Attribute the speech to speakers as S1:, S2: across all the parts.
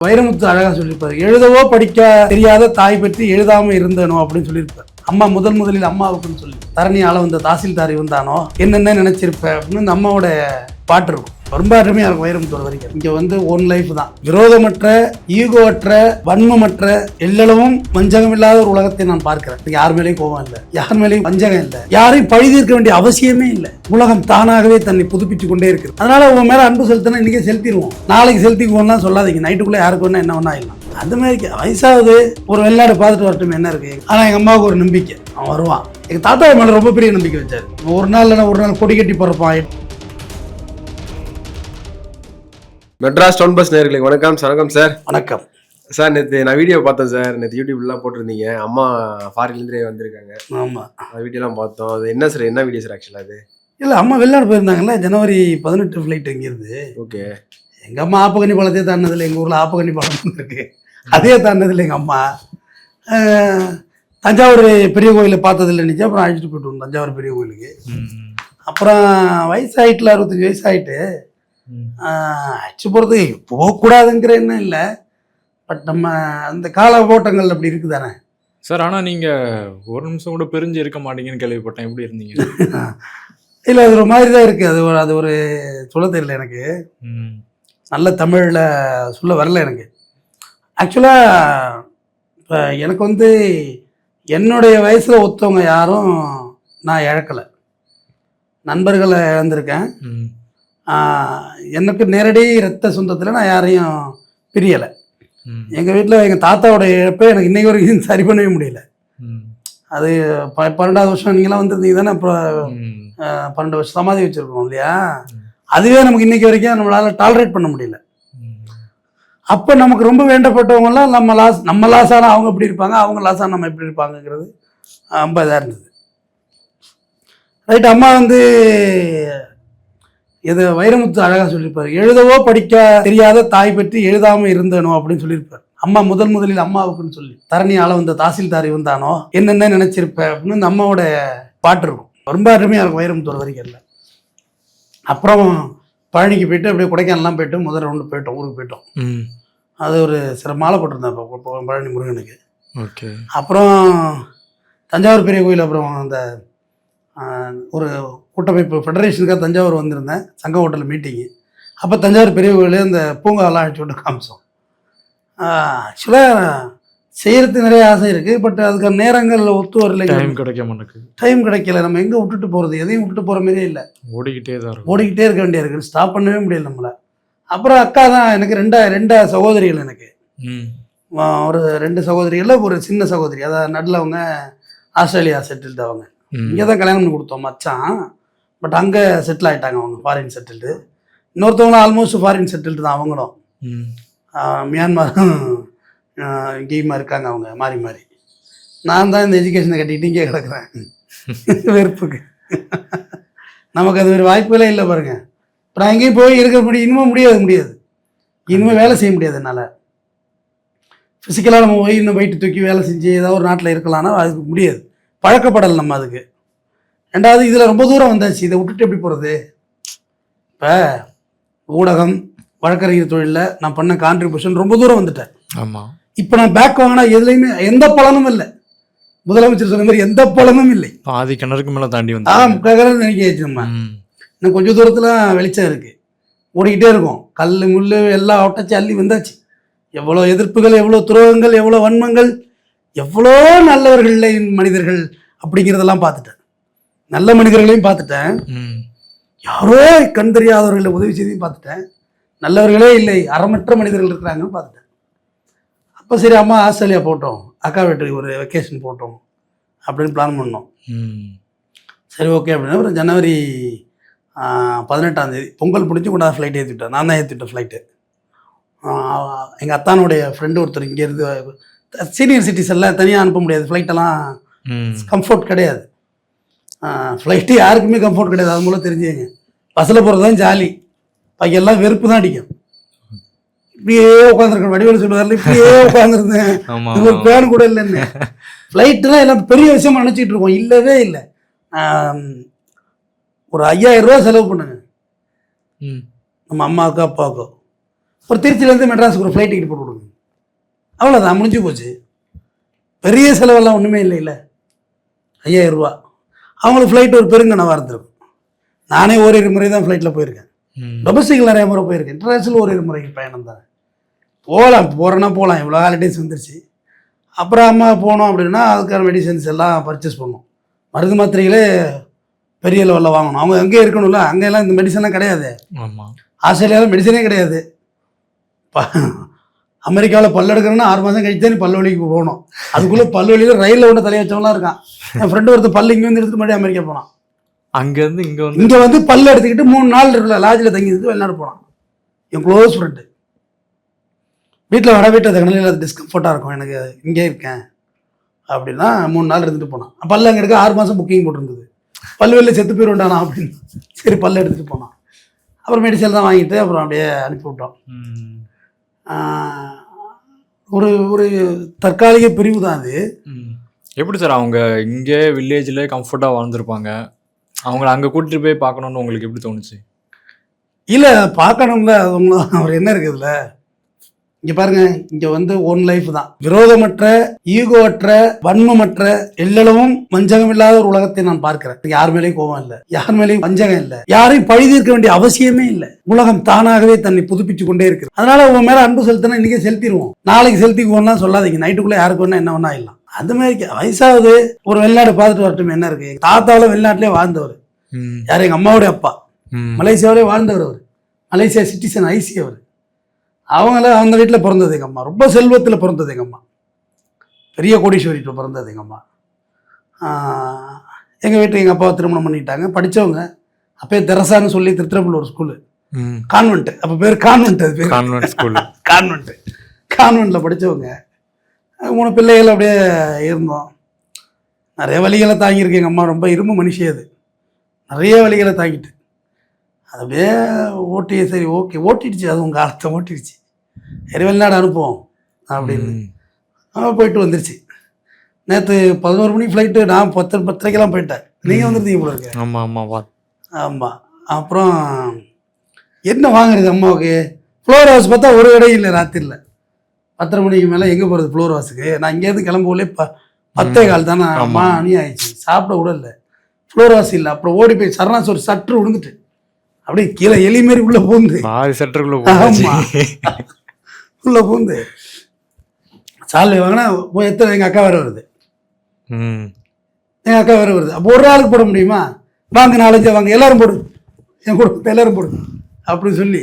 S1: வைரமுத்து அழகா சொல்லியிருப்பாரு, எழுதவோ படிக்க தெரியாத தாய் பற்றி எழுதாம இருந்தனோ அப்படின்னு சொல்லியிருப்பாரு. அம்மா முதலில் அம்மாவுக்குன்னு சொல்லி தரணி ஆள வந்த தாசில்தார் இருந்தானோ என்னென்ன நினைச்சிருப்ப அப்படின்னு இந்த அம்மாவோட பாட்டு இருக்கும். ரொம்ப அருமையா இருக்கும் வைரமுத்து வரைக்கும். இங்க வந்து ஒன் லைஃப் தான், விரோதமற்ற, ஈகோவற்ற, வன்மமற்ற, எல்லளவும் வஞ்சகம் இல்லாத ஒரு உலகத்தை நான் பார்க்கிறேன். யார் மேலேயும் கோபம் இல்லை, யார் மேலேயும் வஞ்சகம் இல்லை, யாரையும் பழிதீர்க்க வேண்டிய அவசியமே இல்லை. உலகம் தானாகவே தன்னை புதுப்பிச்சு கொண்டே இருக்கு. அதனால உங்க மேல அன்பு செலுத்தினா இன்னைக்கு செலுத்திடுவோம், நாளைக்கு செலுத்திக்குவோம்லாம் சொல்லாதீங்க. நைட்டுக்குள்ள யாருக்கு வேணா என்ன வேணா இல்லை. அது மாதிரி வயசாவது ஒரு வெளிநாடு பார்த்துட்டு வரட்டும் என்ன இருக்கு. ஆனா எங்க அம்மாவுக்கு ஒரு நம்பிக்கை, அவன் வருவான். எங்க தாத்தா மேல ரொம்ப பெரிய நம்பிக்கை வச்சாரு. ஒரு நாள் இல்லைன்னா ஒரு நாள் கொடி கட்டி பிறப்பான்.
S2: மெட்ராஸ் டவுன் பஸ் நேயர்களுக்கு வணக்கம். வணக்கம் சார்.
S1: வணக்கம்
S2: சார். நேற்று நான் வீடியோ பார்த்தேன் சார். நேற்று யூடியூப்லாம் போட்டிருந்தீங்க, அம்மா ஃபாரின்லேருந்தே வந்திருக்காங்க.
S1: ஆமாம்,
S2: அந்த வீடியோலாம் பார்த்தோம். அது என்ன சார், என்ன வீடியோ சார் ஆக்சுவலாக அது?
S1: இல்லை, அம்மா வெளிநாடு போயிருந்தாங்கல்ல, ஜனவரி 18 ஃப்ளைட் இங்கிருந்து.
S2: ஓகே.
S1: எங்கள் அம்மா ஆப்பகன்னி பாலத்தையே தாண்டினதில்லை. எங்கள் ஊரில் ஆப்பகன்னி பாலம் இருக்கு, அதே தாண்டினதில்லை எங்கள் அம்மா. தஞ்சாவூர் பெரிய கோயிலை பார்த்ததில்லை நினச்சி அப்புறம் அழைச்சிட்டு போய்ட்டு வந்தோம் தஞ்சாவூர் பெரிய கோயிலுக்கு. அப்புறம் வயசாகிட்டுல 65 வயசாகிட்டு அழைச்சி போகிறது போகக்கூடாதுங்கிற எண்ணம் இல்லை. பட் நம்ம அந்த கால ஓட்டங்கள் அப்படி இருக்குது தானே
S3: சார். ஆனால் நீங்கள் ஒரு நிமிஷம் கூட பிரிஞ்சு இருக்க மாட்டீங்கன்னு கேள்விப்பட்டேன். எப்படி இருந்தீங்க?
S1: இல்லை, அது ஒரு மாதிரி தான் இருக்குது. அது ஒரு சொல்ல தெரியல எனக்கு, நல்ல தமிழில் சொல்ல வரல எனக்கு. ஆக்சுவலாக இப்போ எனக்கு வந்து என்னுடைய வயசில் ஒத்தவங்க யாரும் நான் இழக்கலை. நண்பர்களை இழந்திருக்கேன். எனக்கு நேரடி ரத்த சொந்தத்தில் நான் யாரையும் பிரியலை. எங்கள் வீட்டில் எங்கள் தாத்தாவோட இழப்பை எனக்கு இன்னைக்கு வரைக்கும் சரி பண்ணவே முடியல. அது 12வது வருஷம் நீங்களாம் வந்துருந்தீங்க தானே. அப்புறம் 12 வருஷம் சமாதி வச்சுருக்கோம் இல்லையா, அதுவே நமக்கு இன்னைக்கு வரைக்கும் நம்மளால் டாலரேட் பண்ண முடியல. அப்போ நமக்கு ரொம்ப வேண்டப்பட்டவங்கலாம் நம்ம லாஸ் ஆனால் அவங்க எப்படி இருப்பாங்க, அவங்க லாஸ் ஆனால் நம்ம எப்படி இருப்பாங்கங்கிறது ரொம்ப இதாக இருந்தது. ரைட். அம்மா வந்து இது வைரமுத்து அழகா சொல்லியிருப்பாரு, எழுதவோ படிக்க தெரியாத தாய் பற்றி எழுதாம இருந்தனோ அப்படின்னு சொல்லியிருப்பாரு. அம்மா முதலில் அம்மாவுக்குன்னு சொல்லி தரணி ஆள வந்த தாசில்தார் இருந்தானோ என்னென்ன நினைச்சிருப்ப அப்படின்னு இந்த அம்மாவோட பாட்டு இருக்கும். ரொம்ப அருமையா இருக்கும் வைரமுத்து வரிகள்ல. அப்புறம் பழனிக்கு போயிட்டு அப்படியே கொடைக்கானல்லாம் போயிட்டு முதல் ரவுண்டு போயிட்டோம், ஊருக்கு போயிட்டோம். அது ஒரு சில மாலை போட்டிருந்தேன் பழனி முருகனுக்கு.
S3: ஓகே. அப்புறம்
S1: தஞ்சாவூர் பெரிய கோயில், அப்புறம் அந்த ஒரு கூட்டமைப்பு ஃபெடரேஷனுக்காக தஞ்சாவூர் வந்திருந்தேன், சங்க ஹோட்டலில் மீட்டிங்கு. அப்போ தஞ்சாவூர் பெரிய கோயில் அந்த பூங்காவெல்லாம் அழைச்சி விட்டு காமிச்சோம். ஆக்சுவலாக செய்கிறதுக்கு நிறைய ஆசை இருக்குது, பட் அதுக்கான நேரங்கள் ஒத்து வரல, டைம் கிடைக்கல. நம்ம எங்கே விட்டுட்டு போகிறது, எதையும் விட்டுட்டு போகிற மாதிரியே இல்லை, ஓடிக்கிட்டே இருக்க வேண்டிய இருக்குது, ஸ்டாப் பண்ணவே முடியல நம்மளை. அப்புறம் அக்கா தான் எனக்கு ரெண்டு சகோதரிகள். எனக்கு ஒரு 2 சகோதரிகளில் ஒரு சின்ன சகோதரி, அதாவது நடுவில் அவங்க ஆஸ்திரேலியா செட்டில்டு. அவங்க இங்கே தான் கல்யாணம் பண்ணி கொடுத்தோம் மச்சான், பட் அங்கே செட்டில் ஆகிட்டாங்க, அவங்க ஃபாரின் செட்டில்டு. இன்னொருத்தவங்களும் ஆல்மோஸ்ட் ஃபாரின் செட்டில்டு தான் அவங்களும். மியான்மரும் இங்கேயுமா இருக்காங்க அவங்க, மாறி மாறி. நான் தான் இந்த எஜுகேஷனை கட்டிக்கிட்டு இங்கே கிடக்குறேன் வெறுப்புக்கு. நமக்கு அது ஒரு வாய்ப்புகளே இல்லை பாருங்க. இப்போ நான் எங்கேயும் போய் இருக்க இன்னும் முடியாது, இனிமேல் வேலை செய்ய முடியாது என்னால். ஃபிசிக்கலாக நம்ம போய் இன்னும் வெயிட்டு தூக்கி வேலை செஞ்சு ஏதாவது ஒரு நாட்டில் இருக்கலாம்னா அதுக்கு முடியாது, பழக்கப்படலை நம்ம அதுக்கு. ரெண்டாவது இதில் ரொம்ப தூரம் வந்தாச்சு, இதை விட்டுட்டு எப்படி போகிறது. இப்போ ஊடகம் வழக்கறிஞர் தொழிலில் நான் பண்ண கான்ட்ரிபியூஷன் ரொம்ப தூரம் வந்துட்டேன். ஆமாம். இப்போ நான் பேக் வாங்கினா எதுலையுமே எந்த பலனும் இல்லை. முதலமைச்சர் சொன்ன மாதிரி எந்த பலனும் இல்லை.
S3: பாதி கிணறுக்கு மேலே தாண்டி வந்து
S1: கிணறு நினைக்காச்சு. நம்ம இன்னும் கொஞ்சம் தூரத்தில் வெளிச்சம் இருக்குது, ஓடிக்கிட்டே இருக்கும். கல் முள் எல்லாம் ஒட்டச்சி அள்ளி வந்தாச்சு. எவ்வளோ எதிர்ப்புகள், எவ்வளோ துரோகங்கள், எவ்வளோ வன்மங்கள், எவ்வளோ நல்லவர்கள் மனிதர்கள் அப்படிங்கிறதெல்லாம் பார்த்துட்டேன். நல்ல மனிதர்களையும் பார்த்துட்டேன், யாரோ கண் தெரியாதவர்களை உதவி செய்தையும் பார்த்துட்டேன், நல்லவர்களே இல்லை அறமற்ற மனிதர்கள் இருக்கிறாங்கன்னு பார்த்துட்டேன். அப்போ சரி, அம்மா ஆஸ்திரேலியா போட்டோம், அக்கா வீட்டுக்கு ஒரு வெக்கேஷன் போட்டோம் அப்படின்னு பிளான் பண்ணோம். சரி ஓகே அப்படின்னா அப்புறம் ஜனவரி 18ஆம் தேதி பொங்கல் பிடிச்சி கொண்டாந்து ஃப்ளைட் ஏற்றிவிட்டேன். நான் தான் ஏற்றிவிட்டேன் ஃப்ளைட்டு. எங்கள் அத்தானுடைய ஃப்ரெண்டு ஒருத்தர் இங்கேருந்து, சீனியர் சிட்டிசன்லாம் தனியாக அனுப்ப முடியாது, ஃப்ளைட்டெல்லாம் கம்ஃபர்ட் கிடையாது. ஃப்ளைட்டு யாருக்குமே கம்ஃபர்ட் கிடையாது, அது மூலம் தெரிஞ்சுங்க. பஸ்ஸில் போகிறது தான் ஜாலி, எல்லாம் வெறுப்பு தான் அடிக்கும். இப்படியே உட்காந்துருக்கேன், வடிவேலு சொல்லுவார்ல, இப்படியே உட்காந்துருந்தேன், இது ஒரு பேன் கூட இல்லைன்னு. ஃப்ளைட்டுலாம் எல்லாம் பெரிய விஷயமா நினச்சிக்கிட்டு இருக்கோம், இல்லவே இல்லை. ஒரு 5000 ரூபா செலவு பண்ணுங்க நம்ம அம்மாவுக்கு அப்பாவுக்கும். ஒரு திருச்சியிலேருந்து மெட்ராஸுக்கு ஒரு ஃப்ளைட் டிக்கெட் போட்டு விடுங்க, அவ்வளோதான், முடிஞ்சு போச்சு. பெரிய செலவெல்லாம் ஒன்றுமே இல்லை. 5000 ரூபா. அவங்களுக்கு ஃப்ளைட் ஒரு பெருங்கனவாக இருந்திருக்கும். நானே ஓரிரு முறை தான் ஃப்ளைட்டில் போயிருக்கேன். டொமஸ்டிக்கில் நிறைய முறை போயிருக்கேன். இன்டர்நேஷ்னல் ஓரிரு முறைக்கு பயணம் தான். போகிறேன்னா போகலாம், இவ்வளோ ஹாலிடேஸ் வந்துருச்சு. அப்புறம் அம்மா போனோம் அப்படின்னா அதுக்கான மெடிசன்ஸ் எல்லாம் பர்ச்சேஸ் பண்ணணும். மருந்து மாத்திரைகளே பெரிய லெவலில் வாங்கணும். அவங்க அங்கேயே இருக்கணும்ல, அங்கெல்லாம் இந்த மெடிசன்லாம் கிடையாது. ஆஸ்திரேலியாவில் மெடிசனே கிடையாது. அமெரிக்காவில் பல் எடுக்கணும்னா 6 மாதம் கழிச்சு தான் நீ பல் வலிக்கு போகணும். அதுக்குள்ளே பல் வலியில் ரயிலில் ஒன்று தலையை வச்சவங்களாம் இருக்கான். என் ஃப்ரெண்டு ஒருத்தர் பல் இங்கே வந்து எடுத்துட்டு மறுபடியும் அமெரிக்கா போனான்.
S3: அங்கேருந்து
S1: இங்கே வந்து பல் எடுத்துக்கிட்டு 3 நாள் இருக்குல்ல லாட்ஜில் தங்கிட்டு வெளிநாடு போனான். என் க்ளோஸ் ஃப்ரெண்டு. வீட்டில் வர வீட்டில் அந்த நிலையில் அது டிஸ்கம்ஃபர்ட்டாக இருக்கும், எனக்கு இங்கே இருக்கேன் அப்படின்னா 3 நாள் இருந்துட்டு போனான். பல் அங்கே எடுக்க 6 மாதம் புக்கிங் போட்டுருந்தது. பல் வெளில செத்து போயிடுவானா அப்படின்னு சரி பல் எடுத்துகிட்டு போனான். அப்புறம் மெடிசன் தான் வாங்கிட்டு அப்புறம் அப்படியே அனுப்பி விட்டோம். ஒரு ஒரு தற்காலிக பிரிவு தான் அது.
S3: எப்படி சார் அவங்க இங்கே வில்லேஜில் கம்ஃபர்ட்டாக வாழ்ந்துருப்பாங்க, அவங்கள அங்கே கூட்டிட்டு போய் பார்க்கணுன்னு உங்களுக்கு எப்படி தோணுச்சு?
S1: இல்லை பார்க்கணும்ல, அவர் என்ன இருக்குதுல்ல, இங்கே பாருங்க, இங்கே வந்து ஒன் லைஃப் தான். விரோதமற்ற, ஈகோவற்ற, வன்மமற்ற, எல்லளவும் வஞ்சகம் இல்லாத ஒரு உலகத்தை நான் பார்க்கிறேன். யார் மேலேயும் கோபம் இல்லை, யார் மேலேயும் வஞ்சகம் இல்லை, யாரையும் பழிதீர்க்க வேண்டிய அவசியமே இல்லை. உலகம் தானாகவே தன்னை புதுப்பிச்சு கொண்டே இருக்கு. அதனால உங்க மேல அன்பு செலுத்தினா இன்னைக்கே செலுத்திடுவோம், நாளைக்கு செலுத்திக்குவோம்னா சொல்லாதீங்க. நைட்டுக்குள்ள யாருக்கு வேணா என்ன வேணா இல்லை. அது மாதிரி வயசாவது ஒரு வெளிநாடு பார்த்துட்டு வரட்டும், என்ன இருக்கு. தாத்தாவில் வெளிநாட்டிலே வாழ்ந்தவர் யார், எங்க அம்மாவுடைய அப்பா மலேசியாவிலே வாழ்ந்தவர். அவர் மலேசியா சிட்டிசன், ஐசி. அவர் அவங்கள அந்த வீட்டில் பிறந்தது எங்கள் அம்மா. ரொம்ப செல்வத்தில் பிறந்தது எங்கள் அம்மா. பெரிய கோடீஸ்வரிட்டு பிறந்தது எங்கள் அம்மா. எங்கள் வீட்டுக்கு எங்கள் அப்பாவை திருமணம் பண்ணிட்டாங்க. படித்தவங்க அப்போயே தெரசான்னு சொல்லி திருத்திரப்பள்ளி ஒரு ஸ்கூலு, கான்வென்ட். அப்போ பேர் கான்வென்ட். அது பேர் கான்வென்ட் ஸ்கூல். கான்வென்ட்டில் படித்தவங்க. 3 பிள்ளைகள் அப்படியே இருந்தோம். நிறைய வழிகளை தாங்கியிருக்கு எங்கள் அம்மா. ரொம்ப இரும்பு மனுஷி. அது நிறைய வழிகளை தாங்கிட்டு அது அப்படியே ஓட்டியே சரி ஓகே ஓட்டிடுச்சு. அது உங்கள் காலத்தை ஓட்டிடுச்சு. சரி வெளிநாடு அனுப்புவோம் அப்படின்னு போயிட்டு வந்துருச்சு. நேற்று 11 மணி ஃப்ளைட்டு. நான் 10:30க்கெல்லாம் போயிட்டேன். நீங்கள் வந்துருந்தீங்க போல இருக்கு. ஆமாம். அப்புறம் என்ன வாங்குறது அம்மாவுக்கு? ஃப்ளோர் ஹவுஸ் பார்த்தா ஒரு இடம் இல்லை. ராத்திரியில் 10:30 மணிக்கு மேலே எங்கே போகிறது ஃப்ளோர் ஹவுஸுக்கு? நான் இங்கேருந்து கிளம்புள்ளே 10:15 தானே. அம்மா அணி ஆயிடுச்சு. சாப்பிட கூட இல்லை. ஃப்ளோர் ஹவுஸ் இல்லை. அப்புறம் ஓடி போய் சரணாஸ் ஒரு சற்று விழுந்துட்டு அப்படியே கீழே எலி மாரி உள்ள பூந்து உள்ள பூந்து சால்வை வாங்கினா எத்தனை எங்கள் அக்கா வேற வருது. எங்கள் அக்கா வேற வருது. அப்போ ஒரு ஆளுக்கு போட முடியுமா? வாங்க 4-5 வாங்க, எல்லாரும் போடு, என் குடும்பத்தை எல்லாரும் போடு அப்படின்னு சொல்லி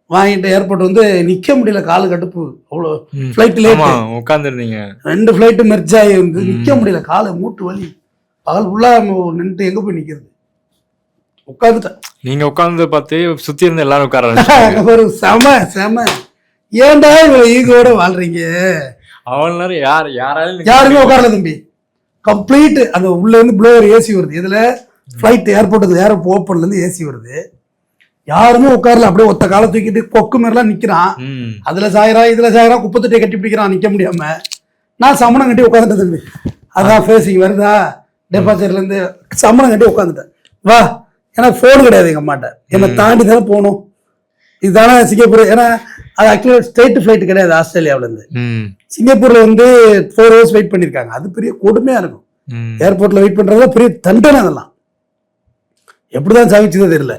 S1: வாங்கிட்டு ஏர்போர்ட் வந்து நிற்க முடியல. காலு கடுப்பு. அவ்வளோ ஃப்ளைட்டில்
S3: உட்காந்துருந்தீங்க.
S1: 2 ஃப்ளைட்டு மெர்ஜ் ஆகி வந்து நிற்க முடியல. காலு மூட்டு வலி. பகல் ஃபுல்லாக நின்றுட்டு எங்கே போய் நிற்கிறது? உட்காந்துட்டேன்.
S3: நீங்க உட்காந்து பார்த்து சுத்தி இருந்து எல்லாரும் உட்கார
S1: ஒரு செம ஏன்டா இவ்வளவு ஈகோட வாழ்றீங்க?
S3: அவ்வளவு நேரம்
S1: யாருமே உட்காரல தம்பி. கம்ப்ளீட் அந்த உள்ள இருந்து ப்ளோவர் ஏசி வருது. இதுல ஃபிளைட் ஏர்போர்ட்டுக்கு ஏர் ஓப்பன்ல இருந்து ஏசி வருது. யாருமே உட்காரல. அப்படியே ஒத்த காலை தூக்கிட்டு கொக்கு மாதிரிலாம் நிக்கிறான். அதுல சாயிரா இதுல சாயிரா குப்பத்தொட்டியை கட்டி பிடிக்கிறான் நிக்க முடியாம. நான் சமணம் கட்டி உட்காந்துட்டேன் தம்பி. அதான் ஃபேஸிங் வருதா டெபாசிட்ல இருந்து சமணம் கட்டி உட்காந்துட்டேன். வா, ஏன்னா ஃபோன் கிடையாது எங்கள் அம்மாட்ட. என்னை தாண்டி தானே போகணும். இதுதானே சிங்கப்பூர். ஏன்னா அது ஆக்சுவலாக ஸ்ட்ரெயிட் ஃப்ளைட் கிடையாது. ஆஸ்திரேலியாவிலேருந்து சிங்கப்பூரில் வந்து 4 hours வெயிட் பண்ணியிருக்காங்க. அது பெரிய கொடுமையாக இருக்கும். ஏர்போர்ட்டில் வெயிட் பண்ணுறதுல பெரிய தண்டனை. அதெல்லாம் எப்படி தான் சாவிச்சதோ தெரியல.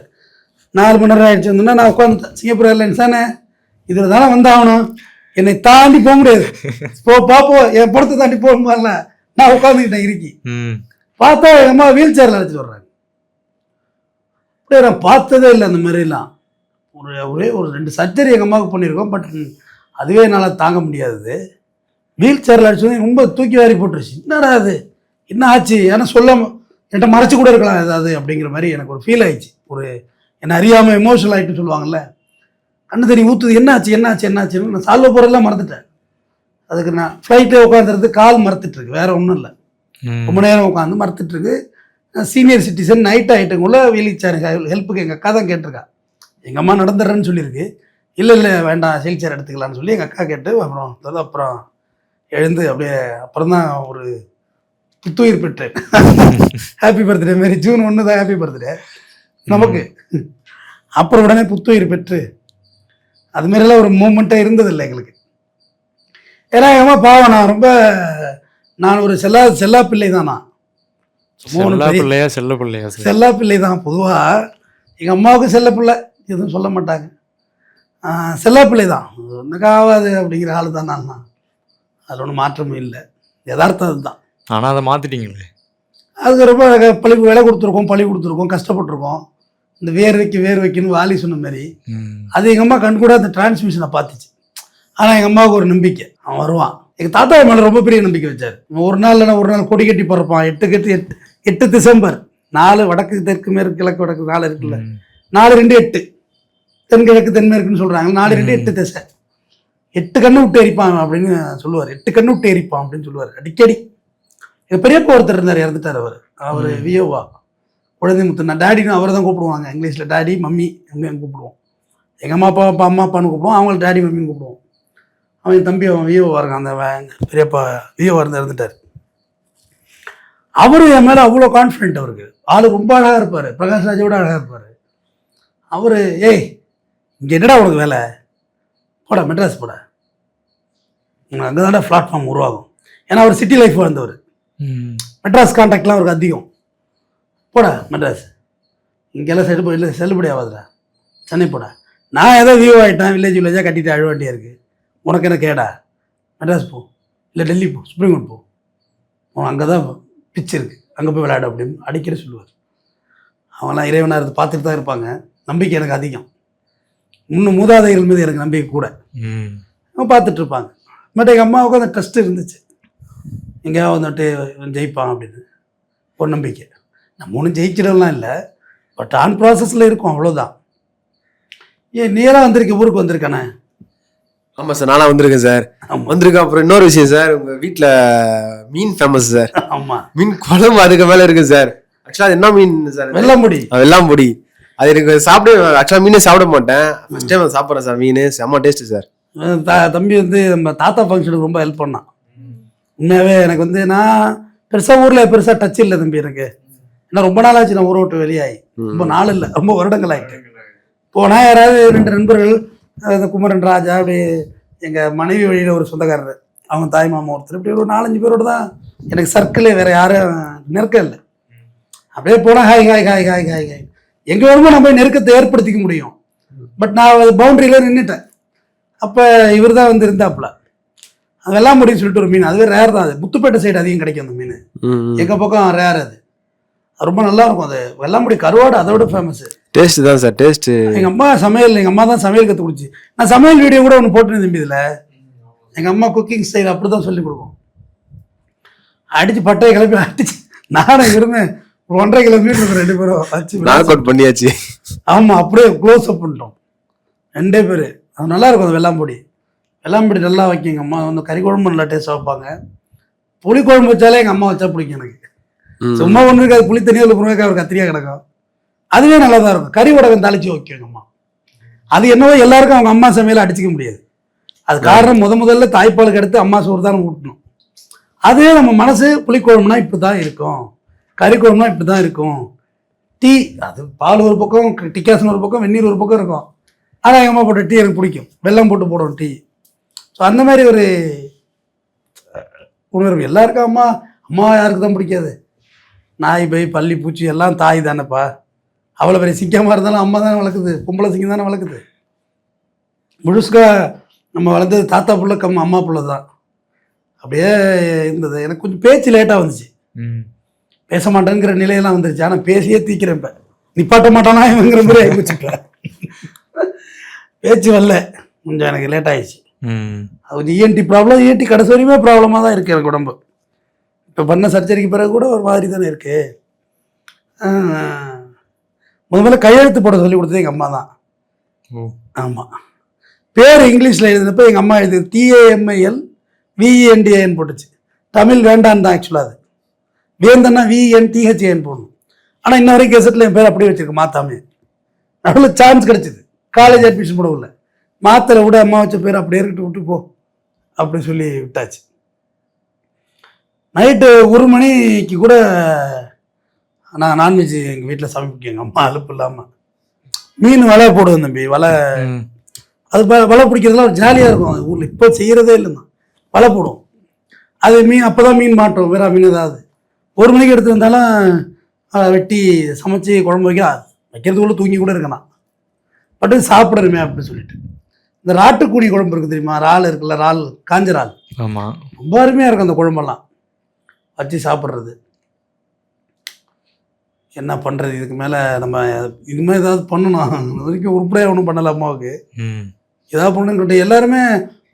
S1: 4 மணி நேரம் ஆயிடுச்சு வந்தோன்னா நான் உட்காந்துட்டேன். சிங்கப்பூர் ஏர்லைன்ஸ் தானே, இதில் தானே வந்தாகணும். என்னை தாண்டி போக முடியாது. பார்ப்போம், என் படத்தை தாண்டி போக மாதிரில நான் உட்காந்துக்கிட்டேன் இருக்கி. பார்த்தா எங்கள் அம்மா வீல் சேரில் அழைச்சிட்டு வர்றாங்க. நான் பார்த்ததே இல்லை அந்த மாதிரிலாம். ஒரே ஒரு 2 சர்ஜரி எங்கள் அம்மாவுக்கு பண்ணியிருக்கோம். பட் அதுவே என்னால் தாங்க முடியாது. வீல் சேரில் அடிச்சது ரொம்ப தூக்கி வாரி போட்டுருச்சு. என்னடா அது, என்ன ஆச்சு? ஏன்னா என்கிட்ட மறைச்சு கூட இருக்கலாம் ஏதாவது அப்படிங்கிற மாதிரி எனக்கு ஒரு ஃபீல் ஆயிடுச்சு. ஒரு என்னை அறியாமல் எமோஷனல் ஆகிட்டு சொல்லுவாங்கல்ல, கண்ணு தண்ணி ஊற்றுது. என்னாச்சுன்னு நான் சால்வ போகிறதெல்லாம் மறந்துட்டேன். அதுக்கு நான் ஃப்ளைட்டே உட்காந்துருந்து கால் மறத்துட்ருக்கு, வேற ஒன்றும் இல்லை. ரொம்ப நேரம் உட்காந்து மறத்துட்ருக்கு. சீனியர் சிட்டிசன் நைட் ஆகிட்டங்குள்ள வீல் சேர் ஹெல்ப்புக்கு எங்கள் அக்கா தான் கேட்டிருக்கா. எங்கள் அம்மா நடந்துடுறேன்னு சொல்லியிருக்கு. இல்லை வேண்டாம் வீல் சேர் எடுத்துக்கலான்னு சொல்லி எங்கள் அக்கா கேட்டு அப்புறம் எழுந்து அப்படியே அப்புறம் தான் ஒரு புத்துயிர் பெற்றேன். ஹாப்பி பர்த்டே மாரி ஜூன் 1 தான் ஹாப்பி பர்த்டே நமக்கு. அப்புறம் உடனே புத்துயிர் பெற்று அது மாதிரிலாம் ஒரு மூமெண்ட்டே இருந்ததில்லை எங்களுக்கு. ஏன்னா எங்கள் அம்மா பாவம், நான் ஒரு செல்லா பிள்ளை தான். நான்
S3: செல்ல பிள்ளையா
S1: செல்லா பிள்ளை தான். பொதுவாக எங்கள் அம்மாவுக்கு செல்ல பிள்ளை எதுவும் சொல்ல மாட்டாங்க. செல்லா பிள்ளை தான், ஒன்றுக்கு ஆகாது அப்படிங்கிற ஆள் தான் நான். அதில் ஒன்றும் மாற்றமும் இல்லை, யதார்த்தம் அதுதான்.
S3: ஆனால் அதை மாற்றிட்டீங்களே.
S1: அதுக்கு ரொம்ப விலை கொடுத்துருக்கோம், பழி கொடுத்துருக்கோம், கஷ்டப்பட்டுருக்கோம். இந்த வேர்வைக்குன்னு வாலி சொன்ன மாதிரி அது எங்கள் அம்மா கண் கூட அந்த டிரான்ஸ்மிஷனை பார்த்துச்சு. ஆனால் எங்கள் அம்மாவுக்கு ஒரு நம்பிக்கை, அவன் வருவான். எங்கள் தாத்தா மேலே ரொம்ப பெரிய நம்பிக்கை வச்சார். ஒரு நாள் இல்லைன்னா ஒரு நாள் கொடி கட்டி பிறப்பான். 8 டிசம்பர், 4 வடக்கு தெற்கு மேற்கு கிழக்கு வடக்கு 4 இருக்குல்ல, 4-2-8 தென்கிழக்கு தென்மேற்குன்னு சொல்கிறாங்க. 4-2-8 திசை, 8 கண்ணு விட்டு எரிப்பான் அப்படின்னு சொல்லுவார். 8 கண்ணு விட்டு எரிப்பான் அப்படின்னு சொல்லுவார் அடிக்கடி. எங்கள் பெரியப்பா ஒருத்தர் இருந்தார், இறந்துட்டார். அவர் வியோவா குழந்தை முத்து. நான் டேடின்னு அவரை தான் கூப்பிடுவாங்க இங்கிலீஷில். டேடி மம்மி அப்படின்னு கூப்பிடுவோம். எங்கள் அம்மா அப்பான்னு கூப்பிடுவோம், அவங்கள டேடி மம்மின்னு கூப்பிடுவோம். அவன் தம்பி அவன் வியோவா இருக்கான், அந்த பெரியப்பா வியோவா இறந்துட்டார். அவரு என் மேலே அவ்வளோ கான்ஃபிடென்ட். அவருக்கு ஆளு ரொம்ப அழகாக இருப்பார், பிரகாஷ் ராஜோட அழகாக இருப்பார். அவர் ஏய் இங்கே என்னடா உனக்கு வேலை, போடா மெட்ராஸ் போட, உங்களுக்கு அங்கே தானே பிளாட்ஃபார்ம் உருவாகும். ஏன்னா அவர் சிட்டி லைஃப் வாழ்ந்தவர், மெட்ராஸ் கான்டாக்ட்லாம் அவருக்கு அதிகம். போடா மெட்ராஸ், இங்கெல்லாம் செல்லுபடி ஆகாதுடா, சென்னை போடா. நான் ஏதோ வியூ ஆகிட்டேன், வில்லேஜாக கட்டிட்டு அழுவ வேண்டியா இருக்குது, உனக்கு என்ன கேடா, மெட்ராஸ் போ, இல்லை டெல்லி போ, சுப்ரீம் கோர்ட் போ, அங்கே தான் பிச்சு இருக்குது, அங்கே போய் விளையாடு அப்படின்னு அடிக்கடி சொல்லுவார். அவங்களாம் இறைவனாக இருந்து பார்த்துட்டு தான் இருப்பாங்க. நம்பிக்கை எனக்கு அதிகம், இன்னும் மூதாதைகள் மீது எனக்கு நம்பிக்கை கூட. பார்த்துட்டு இருப்பாங்க. பட் எங்கள் அம்மாவுக்கு அந்த ட்ரஸ்ட் இருந்துச்சு, எங்கேயாவது வந்துட்டு ஜெயிப்பான் அப்படின்னு ஒரு நம்பிக்கை. நம்ம ஒன்றும் ஜெயிச்சிடலாம் இல்லை, பட் ஆன் ப்ராசஸில் இருக்கும், அவ்வளோதான். ஏன் நேராக வந்திருக்க, ஊருக்கு வந்திருக்கானே?
S2: ஆமாம் சார், நானாக வந்திருக்கேன் சார். வந்திருக்கேன். அப்புறம் இன்னொரு விஷயம் சார், உங்கள் வீட்டில் மீன் ஃபேமஸ் சார். ஆமாம், மீன் குழம்பு அதுக்கு மேலே இருக்குது சார். ஆக்சுவலாக அது என்ன மீன் சார்? வெள்ளாம்பொடி. அது எனக்கு சாப்பிட, ஆக்சுவலாக மீனே சாப்பிட மாட்டேன், ஃபஸ்ட் டைம் சாப்பிட்றேன் சார். மீன் செம்ம டேஸ்ட்டு சார். தம்பி நம்ம தாத்தா ஃபங்க்ஷனுக்கு ரொம்ப ஹெல்ப் பண்ணான். உண்மையாகவே எனக்கு நான் பெருசாக ஊரில் பெருசாக டச் இல்லை தம்பி எனக்கு. ஏன்னா ரொம்ப நாள் ஆச்சு நான் ஊரை விட்டு வெளியாகி, ரொம்ப நாள் இல்லை, ரொம்ப வருடங்கள் ஆகிட்டு. போனால் யாராவது 2 நண்பர்கள், அந்த குமரன் ராஜா, அப்படி எங்கள் மனைவி வழியில் ஒரு சொந்தக்காரர், அவங்க தாய் மாமா ஒருத்தர், இப்படி ஒரு 4-5 பேரோடு தான் எனக்கு சர்க்கிளே, வேறு யாரும் நெருக்கம் இல்லை. அப்படியே போனால் hi hi hi hi hi hi, எங்கே வேணுமோ நம்ம நெருக்கத்தை ஏற்படுத்திக்க முடியும். பட் நான் பவுண்டரியில் நின்றுட்டேன். அப்போ இவர் தான் வந்து இருந்தாப்புல. அது வெள்ளாம்பொடின்னு சொல்லிட்டு ஒரு மீன், அதுவே ரேர் தான். அது முத்துப்பேட்டை சைடு அதிகம் கிடைக்கும் அந்த மீன், எங்கள் பக்கம் ரேர். அது ரொம்ப நல்லா இருக்கும். அது வெள்ளாம்பொடி கருவாடு அதோட ஃபேமஸ். டேஸ்ட் தான் சார், டேஸ்ட். எங்கள்
S1: அம்மா தான் சமையல் கற்றுக் கொடுச்சு. நான் சமையல் வீடியோ கூட ஒன்று போட்டுருந்தேன் தம்பி. இதில் எங்கள் அம்மா குக்கிங் ஸ்டைல் அப்படி தான் சொல்லிக் கொடுக்கும். அடித்து பட்டையை கிளப்பி அடிச்சு நானும் இருந்தேன். 1.5 கிலோ மீன் 2 பேரும் வச்சு நாக் அவுட் பண்ணியாச்சு. ஆமாம், அப்படியே க்ளோஸ் அப் பண்ணிட்டோம் 2 பேர். அது நல்லா இருக்கும். அது வெள்ளாம்பொடி நல்லா வைக்கும் எங்கள் அம்மா. வந்து கறி குழம்பு நல்லா டேஸ்ட்டாக வைப்பாங்க. புளி குழம்பு வச்சாலே எங்கள் அம்மா வச்சா பிடிக்கும் எனக்கு. சும்மா ஒன்று இருக்காது, புளி தண்ணியில் புறவைக்காய் ஒரு கத்திரியாக கிடக்கும், அதுவே நல்லா தான் இருக்கும். கறி உடகம் தாளிச்சு வைக்கும் எங்கள் அம்மா. அது என்னவோ எல்லாருக்கும் அவங்க அம்மா சமையலை அடிச்சிக்க முடியாது. அது காரணம் முதல்ல தாய்ப்பாலுக்கு அடுத்து அம்மா சோறு தான் ஊட்டணும். அதுவே நம்ம மனசு புளிக்குழம்புனா இப்படி தான் இருக்கும், கறி குழம்புனா இப்படி தான் இருக்கும். டீ, அது பால் ஒரு பக்கம், டிக்காசன் ஒரு பக்கம், வெந்நீர் ஒரு பக்கம் இருக்கும். ஆனால் எங்கள் அம்மா போட்ட டீ எனக்கு பிடிக்கும், வெல்லம் போட்டு போடுவோம் டீ. ஸோ அந்த மாதிரி ஒரு உணர்வு எல்லாருக்கும். அம்மா யாருக்கு தான் பிடிக்காது? நாய் பை பள்ளி பூச்சி எல்லாம் தாய் தானேப்பா. அவ்வளோ பெரிய சிங்கமாக இருந்தாலும் அம்மா தானே வளர்க்குது, பொம்பளை சிங்கம் தானே வளர்க்குது. முழுசுக்கா நம்ம வளர்ந்தது தாத்தா புள்ள அம்மா புள்ள தான். அப்படியே இருந்தது. எனக்கு கொஞ்சம் பேச்சு லேட்டாக வந்துச்சு, பேச மாட்டேங்கிற நிலையெல்லாம் வந்துருச்சு. ஆனால் பேசியே தீக்கிறேன். இப்போ நிப்பாட்ட மாட்டானா இவங்கிற மாதிரி ஆகிப்போச்சுப்பேன். பேச்சு வரல, கொஞ்சம் எனக்கு லேட் ஆகிடுச்சு. அது கொஞ்சம் இஎன்டி ப்ராப்ளம். இஎன்டி கடைசி வரையுமே ப்ராப்ளமாக தான் இருக்குது எனக்கு உடம்பு. இப்போ பண்ண சர்ஜரிக்கு பிறகு கூட ஒரு மாதிரி தானே இருக்குது. முதல்ல கையெழுத்து போட சொல்லி கொடுத்தது எங்கள் அம்மா தான். ஆமாம், பேர் இங்கிலீஷில் எழுதினப்போ எங்கள் அம்மா எழுதி TAMIL VENDAN போட்டுச்சு. தமிழ் வேண்டான்னு தான் ஆக்சுவலாக. அது வேந்தன்னா VNTHAN போடணும். ஆனால் இன்ன வரைக்கும் கெசட்டில் என் பேர் அப்படியே வச்சுருக்கு, மாற்றாமே. நடுவில் சான்ஸ் கிடச்சிது, காலேஜ் அட்மிஷன் போட உள்ள மாத்திரை விட அம்மா வச்ச பேர் அப்படியே இருக்கட்டு, விட்டு போ அப்படின்னு சொல்லி விட்டாச்சு. நைட்டு 1 மணிக்கு கூட நான் நான்வெஜ் எங்கள் வீட்டில் சமைப்பிக்க எங்கள் அம்மா அலுப்பு இல்லாமல். மீன் வலை போடுவேன் தம்பி, வலை அது வலை பிடிக்கிறதுலாம் ஒரு ஜாலியாக இருக்கும் அது ஊரில். இப்போ செய்கிறதே இல்லைன்னா வலை போடும். அது மீன் அப்போ தான் மீன் மாட்டோம், வேற மீன் ஏதாவது 1 மணிக்கு எடுத்து வந்தாலும் வெட்டி சமைச்சு குழம்பு வைக்கிறதுக்குள்ளே தூங்கி கூட இருக்கலாம். பட்டு சாப்பிடணுமே அப்படின்னு சொல்லிட்டு இந்த ராட்டுக்கூடி குழம்பு இருக்குது தெரியுமா, இறால் இருக்குல்ல, இறால் காஞ்ச இறால்,
S3: ஆமாம்,
S1: ரொம்ப அருமையாக இருக்கும் அந்த குழம்பெல்லாம் வச்சு சாப்பிட்றது. என்ன பண்ணுறது, இதுக்கு மேலே நம்ம இதுமாதிரி ஏதாவது பண்ணணும். இது வரைக்கும் உருப்படியாக ஒன்றும் பண்ணலை அம்மாவுக்கு. ஏதாவது பண்ணணும்னு சொல்லிட்டு எல்லாருமே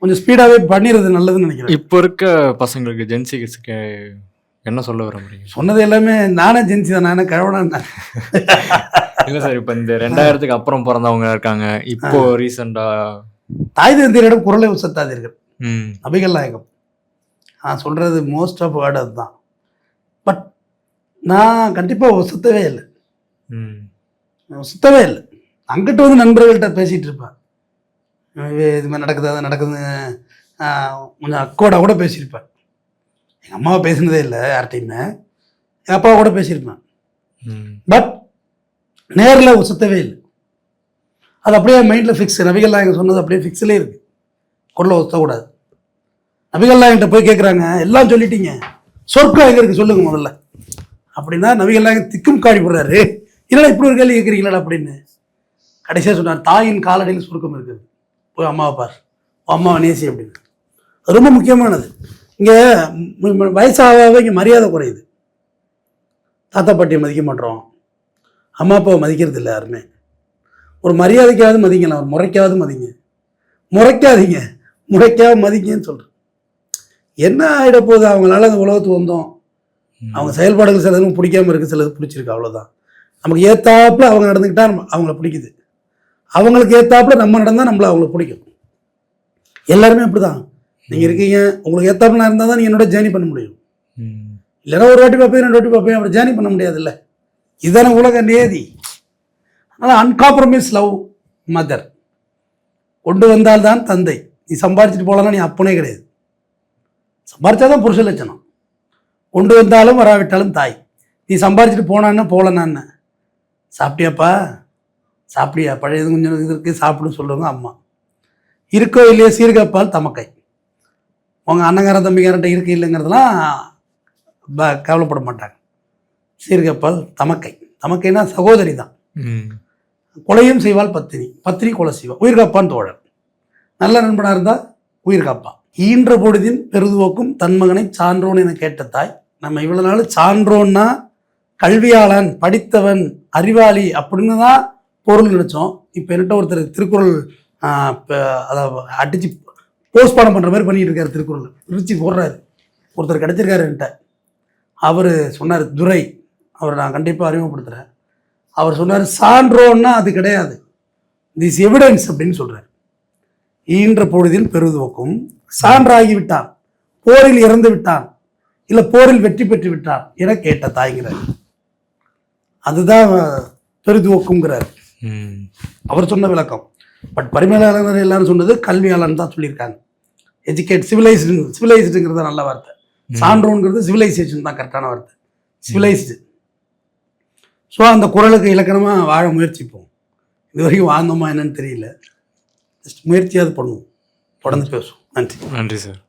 S1: கொஞ்சம் ஸ்பீடாகவே பண்ணிடுறது நல்லதுன்னு நினைக்கிறேன்.
S3: இப்போ இருக்க பசங்களுக்கு ஜென்சி கிட்ஸுக்கு என்ன சொல்ல வர முடியும்?
S1: சொன்னது எல்லாமே நானே ஜென்சி தான், நானே கழவனா.
S3: இல்லை சார், இப்போ இந்த 2000க்கு அப்புறம் பிறந்தவங்க இருக்காங்க. இப்போ ரீசெண்டாக
S1: தாய் தந்தையரிடம் குரலை உசத்தாதீர்கள், நபிகள் நாயகம். நான் சொல்கிறது மோஸ்ட் ஆஃப் வேர்டு அதுதான். பட் நான் கண்டிப்பாக சுத்தவே இல்லை, சுத்தவே இல்லை. அங்கிட்ட வந்து நண்பர்கள்ட்ட பேசிகிட்டு இருப்பேன், இது மாதிரி நடக்குது அது நடக்குதுன்னு கொஞ்சம் அக்கோட கூட பேசியிருப்பேன். எங்கள் அம்மாவை பேசினதே இல்லை யார்கிட்டையுமே, எங்கள் அப்பாவை கூட பேசியிருப்பேன். பட் நேரில் சுத்தவே இல்லை. அது அப்படியே மைண்டில் ஃபிக்ஸ். நபிகள் நாயகம் சொன்னது அப்படியே ஃபிக்ஸ்லேயே இருக்குது, குரலை ஒத்தக்கூடாது. நபிகள் நாயகிட்ட போய் கேட்குறாங்க, எல்லாம் சொல்லிட்டீங்க, சொர்க்கம் எங்கே இருக்குது சொல்லுங்க முதல்ல அப்படின்னா, நபிகள் நாயகம் திக்கும் காடி போடுறாரு, இல்லைடா இப்படி ஒரு கேள்வி கேட்குறீங்களா அப்படின்னு. கடைசியாக சொன்னார், தாயின் காலடியில் சுருக்கம் இருக்குது, போய் அம்மாவை பார், அம்மாவை நேசி அப்படின்னு. அது ரொம்ப முக்கியமானது. இங்கே வயசாக இங்கே மரியாதை குறையுது. தாத்தா பாட்டியை மதிக்க மாட்டோம், அம்மா அப்பாவை மதிக்கிறது இல்லை யாருமே. ஒரு மரியாதைக்காவது மதிக்கலாம், ஒரு முறைக்காவது மதிங்க. முறைக்காதீங்க, முறைக்காக மதிங்கன்னு சொல்கிறேன். என்ன ஆகிட போகுது, அவங்களால அந்த உலகத்துக்கு வந்தோம், அவங்க செயல்பாடுகள் சிலதும் பிடிக்காம இருக்குது, சிலது பிடிச்சிருக்கு, அவ்வளோதான். நமக்கு ஏற்றாப்புல அவங்க நடந்துக்கிட்டா அவங்கள பிடிக்குது, அவங்களுக்கு ஏற்றாப்புல நம்ம நடந்தால் நம்மளை அவங்களுக்கு பிடிக்கும். எல்லாருமே அப்படி தான். நீங்கள் இருக்கீங்க, உங்களுக்கு ஏற்றாப்புல இருந்தால் தான் நீங்கள் என்னோட ஜேர்னி பண்ண முடியும். இல்லைன்னா ஒரு வாட்டி பார்ப்பேன் 2 வாட்டி பார்ப்பேன், அப்புறம் ஜேர்னி பண்ண முடியாதுல்ல. இதுதானே உலக நேதி. அதனால் அன்காம்ப்ரமைஸ் லவ் மதர். கொண்டு வந்தால்தான் தந்தை. நீ சம்பாரிச்சிட்டு போகலன்னா நீ அப்பனே கிடையாது. சம்பாரிச்சாதான் புருஷ லட்சணம். கொண்டு வந்தாலும் வராவிட்டாலும் தாய். நீ சம்பாரிச்சிட்டு போனான்னு போகலன்னு, சாப்பிட்டியாப்பா, சாப்பிடியா, பழையது கொஞ்சம் இது இருக்குது சாப்பிடுன்னு சொல்கிறவங்க அம்மா. இருக்கோ இல்லையோ சீர்காப்பால் தமக்கை. உங்கள் அண்ணங்காரன் தம்பிக்காரன்ட்ட இருக்கு இல்லைங்கிறதுலாம் கவலைப்பட மாட்டாங்க. சீர்காப்பால் தமக்கை. தமக்கைனா சகோதரி தான். கொலையும் செய்வாள் பத்தினி, பத்தினி கொலை செய்வாள். உயிர் காப்பான் தோழர். நல்ல நண்பனாக இருந்தால் உயிர் காப்பான். ஈன்ற பொழுதின் பெருதுவோக்கும் தன் மகனை சான்றோன் என கேட்ட தாய். நம்ம இவ்வளோ நாள் சான்றோன்னா கல்வியாளன், படித்தவன், அறிவாளி அப்படின்னு தான் பொருள் நினச்சோம். இப்போ என்கிட்ட ஒருத்தர் திருக்குறள் அதை அடித்து போஸ்ட்மார்ட்டம் பண்ணுற மாதிரி பண்ணிட்டு இருக்காரு. திருக்குறள் விரிச்சு போடுறாரு. ஒருத்தர் கிடச்சிருக்காரு என்கிட்ட. அவர் சொன்னார், துரை, அவர் நான் கண்டிப்பாக அறிமுகப்படுத்துகிறேன். அவர் சொன்னார், சான்றோன்னா அது கிடையாது, திஸ் எவிடன்ஸ் அப்படின்னு சொல்கிறார். ஈன்ற பொழுதின் பெருதுவோக்கும் சான்றாகி விட்டான், போரில் இறந்து விட்டான், இல்லை போரில் வெற்றி பெற்று விட்டான் என கேட்ட தாய்ங்கிறார். அதுதான் பெருதுவோக்குங்கிறார் அவர் சொன்ன விளக்கம். பட் பரிமையாளர் எல்லாரும் சொன்னது கல்வியாளன் தான் சொல்லியிருக்காங்க. எஜுகேட், சிவிலைஸ்டுங்கிறது நல்ல வார்த்தை. சான்றோங்கிறது சிவிலைசேஷன் தான் கரெக்டான வார்த்தை, சிவிலைஸ்டு. ஸோ அந்த குரலுக்கு இலக்கணமாக வாழ முயற்சிப்போம். இது வரைக்கும் வாழ்ந்தோமா என்னன்னு தெரியல, ஜஸ்ட் முயற்சியாவது பண்ணுவோம். தொடர்ந்து பேசுவோம். நன்றி.
S3: நன்றி சார்.